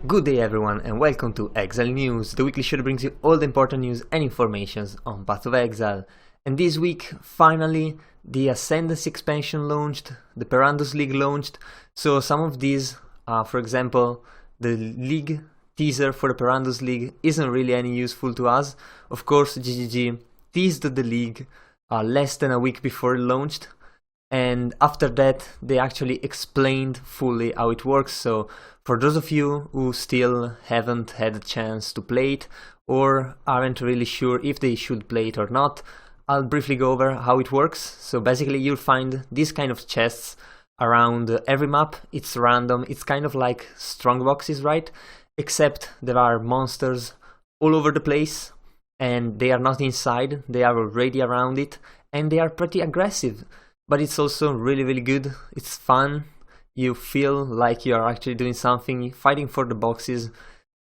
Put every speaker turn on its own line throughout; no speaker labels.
Good day everyone and welcome to Exile News, the weekly show that brings you all the important news and informations on Path of Exile. And this week, finally, the Ascendancy expansion launched, the Perandus League launched, so some of these, for example, the League teaser for the Perandus League isn't really any useful to us. Of course, GGG teased the League less than a week before it launched, and after that they actually explained fully how it works. So for those of you who still haven't had a chance to play it or aren't really sure if they should play it or not, I'll briefly go over how it works. So basically you'll find these kind of chests around every map. It's random, it's kind of like strongboxes, right? Except there are monsters all over the place and they are not inside, they are already around it, and they are pretty aggressive. But it's also really good, it's fun, you feel like you are actually doing something. Fighting for the boxes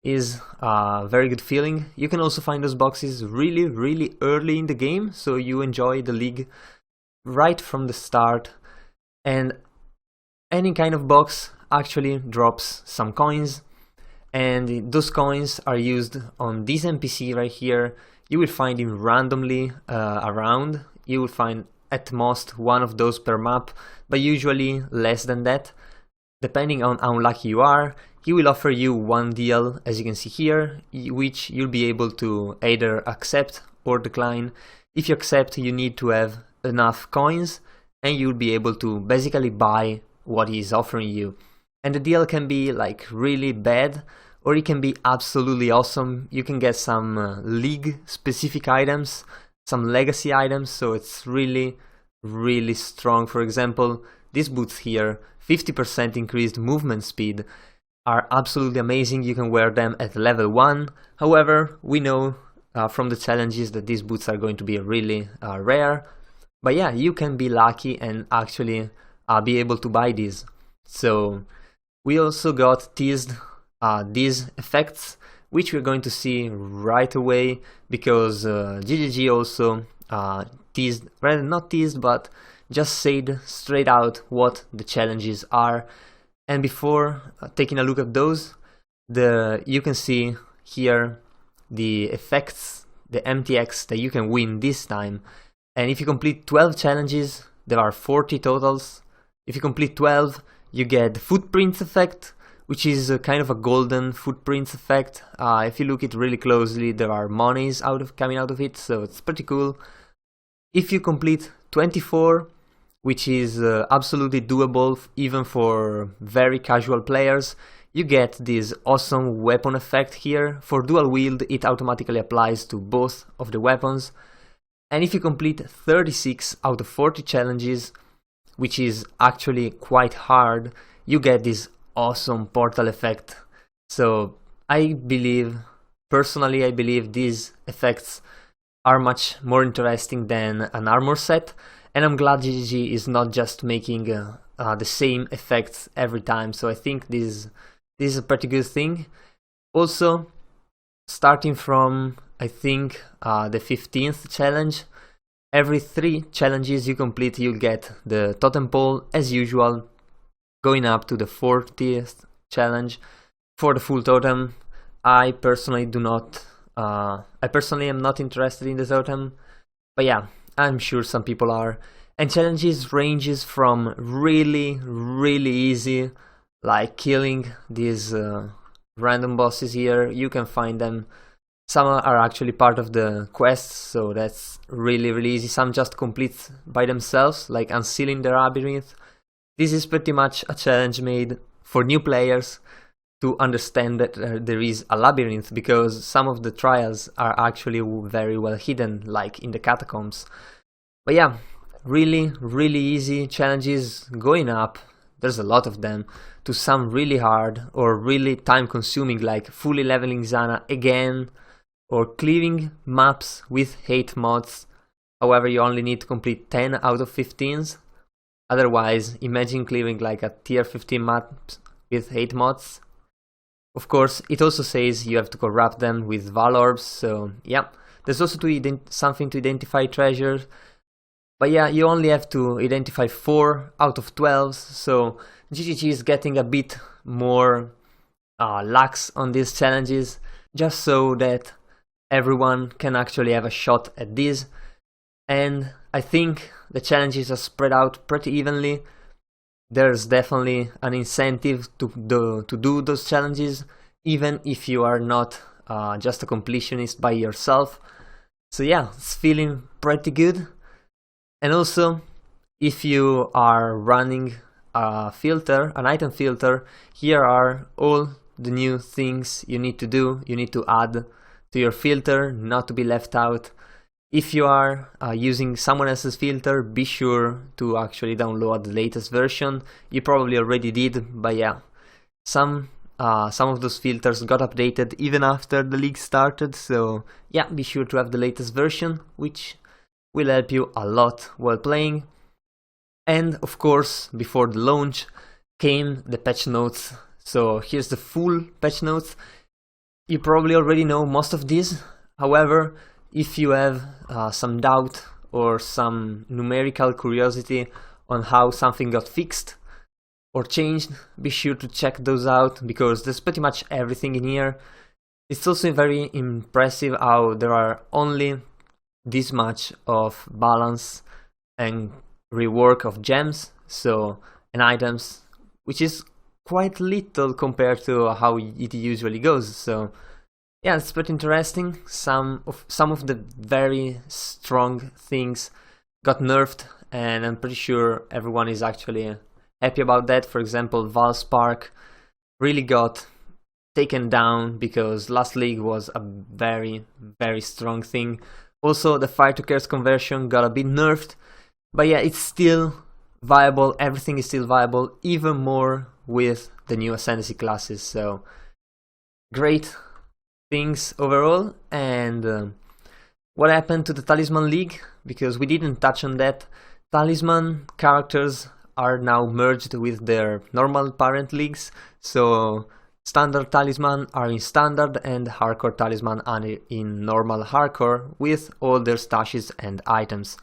is a very good feeling. You can also find those boxes really early in the game, so you enjoy the league right from the start. And any kind of box actually drops some coins, and those coins are used on this NPC right here. You will find him randomly around. You will find at most one of those per map, but usually less than that. Depending on how lucky you are, he will offer you one deal, as you can see here, which you'll be able to either accept or decline. If you accept, you need to have enough coins, and you'll be able to basically buy what he's offering you. And the deal can be like really bad, or it can be absolutely awesome. You can get some league specific items, some legacy items, so it's really strong. For example, these boots here, 50% increased movement speed, are absolutely amazing. You can wear them at level 1. However, we know from the challenges that these boots are going to be really rare. But yeah, you can be lucky and actually be able to buy these. So we also got teased these effects, which we're going to see right away, because GGG also teased, rather not teased, but just said straight out what the challenges are. And before taking a look at those, you can see here the effects, the MTX that you can win this time. And if you complete 12 challenges, there are 40 totals. If you complete 12, you get the footprints effect, which is a kind of a golden footprints effect. If you look it really closely, there are monies coming out of it, so it's pretty cool. If you complete 24, which is absolutely doable even for very casual players, you get this awesome weapon effect here. For dual wield, it automatically applies to both of the weapons. And if you complete 36 out of 40 challenges, which is actually quite hard, you get this awesome portal effect. So personally I believe these effects are much more interesting than an armor set, and I'm glad GGG is not just making the same effects every time. So I think this is a pretty good thing. Also, starting from I think the 15th challenge, every 3 challenges you complete, you'll get the totem pole as usual, going up to the 40th challenge for the full totem. I personally am not interested in the totem, but yeah, I'm sure some people are. And challenges ranges from really easy, like killing these random bosses here. You can find them. Some are actually part of the quests, so that's really easy. Some just complete by themselves, like unsealing the labyrinth. This is pretty much a challenge made for new players to understand that there is a labyrinth, because some of the trials are actually very well hidden, like in the catacombs. But yeah, really easy challenges going up. There's a lot of them, to some really hard or really time consuming, like fully leveling Zana again, or clearing maps with hate mods. However, you only need to complete 10 out of 15s. Otherwise, imagine clearing like a tier 15 map with hate mods. Of course, it also says you have to corrupt them with Valorbs, so yeah. There's also something to identify treasures. But yeah, you only have to identify 4 out of 12, so GGG is getting a bit more lax on these challenges, just so that everyone can actually have a shot at this. And I think the challenges are spread out pretty evenly. There's definitely an incentive to do those challenges, even if you are not just a completionist by yourself. So yeah, it's feeling pretty good. And also, if you are running a filter, an item filter, here are all the new things you need to do, you need to add to your filter, not to be left out. If you are using someone else's filter, be sure to actually download the latest version. You probably already did, but yeah, some of those filters got updated even after the league started, so yeah, be sure to have the latest version, which will help you a lot while playing. And of course, before the launch came the patch notes. So here's the full patch notes. You probably already know most of these. However, if you have some doubt or some numerical curiosity on how something got fixed or changed, be sure to check those out, because there's pretty much everything in here. It's also very impressive how there are only this much of balance and rework of gems and items, which is quite little compared to how it usually goes. So yeah, it's pretty interesting. Some of the very strong things got nerfed, and I'm pretty sure everyone is actually happy about that. For example, Valspark really got taken down because last league was a very strong thing. Also, the fire to curse conversion got a bit nerfed, but yeah, it's still viable. Everything is still viable, even more with the new Ascendancy classes. So great things overall. And what happened to the Talisman League? Because we didn't touch on that. Talisman characters are now merged with their normal parent leagues. So Standard Talisman are in Standard and Hardcore Talisman are in normal Hardcore with all their stashes and items.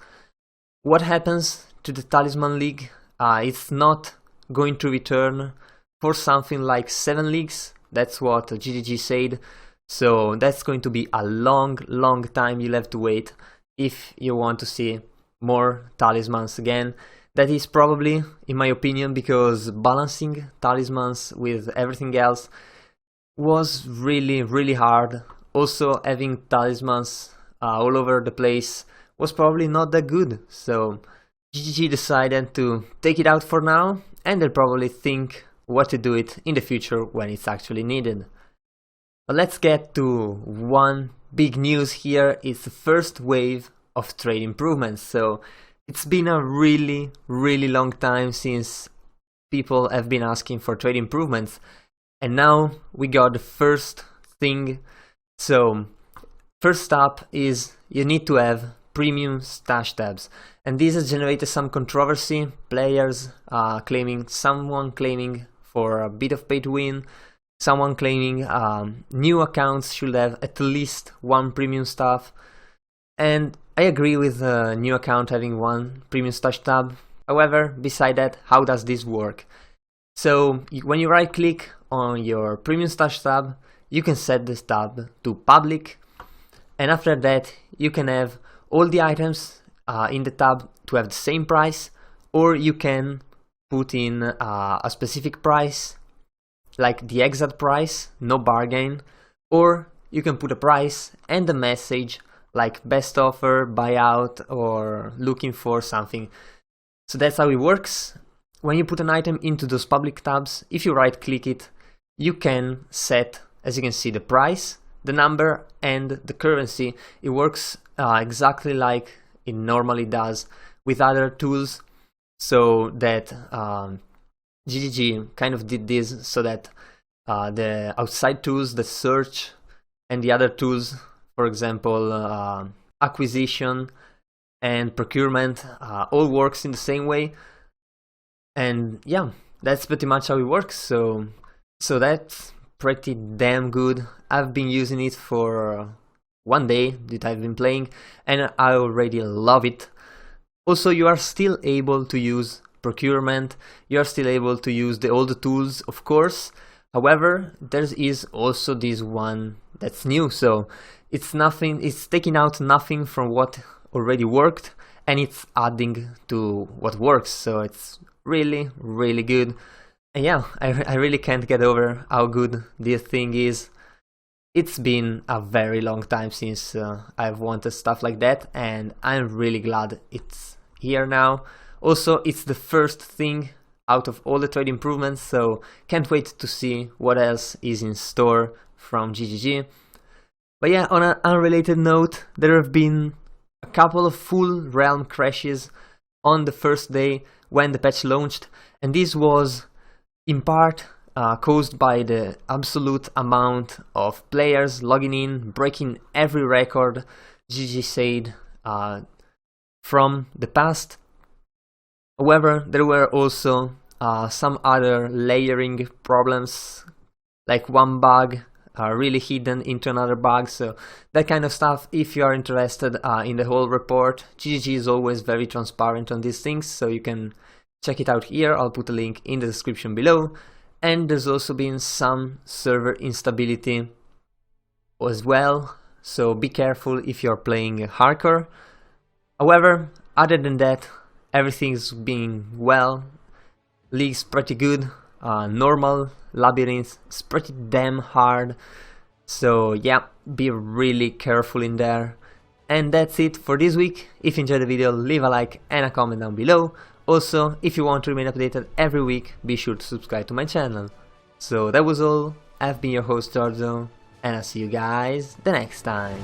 What happens to the Talisman League? It's not going to return for something like 7 leagues. That's what GGG said. So that's going to be a long time you'll have to wait if you want to see more talismans again. That is probably, in my opinion, because balancing talismans with everything else was really hard. Also, having talismans all over the place was probably not that good. So GGG decided to take it out for now, and they'll probably think what to do it in the future when it's actually needed. But let's get to one big news here. It's the first wave of trade improvements. So it's been a really long time since people have been asking for trade improvements, and now we got the first thing. So first up is you need to have premium stash tabs, and this has generated some controversy. Players someone claiming for a bit of pay to win, someone claiming new accounts should have at least one premium staff, and I agree with a new account having one premium stash tab. However, beside that, how does this work? So when you right click on your premium stash tab, you can set this tab to public, and after that you can have all the items in the tab to have the same price, or you can put in a specific price like the exact price, no bargain, or you can put a price and a message like best offer, buyout, or looking for something. So that's how it works. When you put an item into those public tabs, if you right click it, you can set, as you can see, the price, the number, and the currency. It works exactly like it normally does with other tools, so that GGG kind of did this so that the outside tools, the search, and the other tools, for example acquisition and procurement, all works in the same way. And yeah, that's pretty much how it works. So that's pretty damn good. I've been using it for 1 day that I've been playing, and I already love it. Also, you are still able to use procurement, you are still able to use all the tools, of course. However, there is also this one that's new, so it's taking out nothing from what already worked, and it's adding to what works, so it's really, really good. And yeah, I really can't get over how good this thing is. It's been a very long time since I've wanted stuff like that, and I'm really glad it's here now. Also, it's the first thing out of all the trade improvements, so can't wait to see what else is in store from GGG. But yeah, on an unrelated note, there have been a couple of full realm crashes on the first day when the patch launched, and this was in part caused by the absolute amount of players logging in, breaking every record GG said from the past. However, there were also some other layering problems, like one bug really hidden into another bug, so that kind of stuff. If you are interested in the whole report, GGG is always very transparent on these things, so you can check it out here. I'll put a link in the description below. And there's also been some server instability as well, so be careful if you're playing hardcore. However, other than that, everything's been well. League's pretty good, normal labyrinth is pretty damn hard, so yeah, be really careful in there. And that's it for this week. If you enjoyed the video, leave a like and a comment down below. Also, if you want to remain updated every week, be sure to subscribe to my channel. So that was all. I've been your host Giorgio, and I'll see you guys the next time.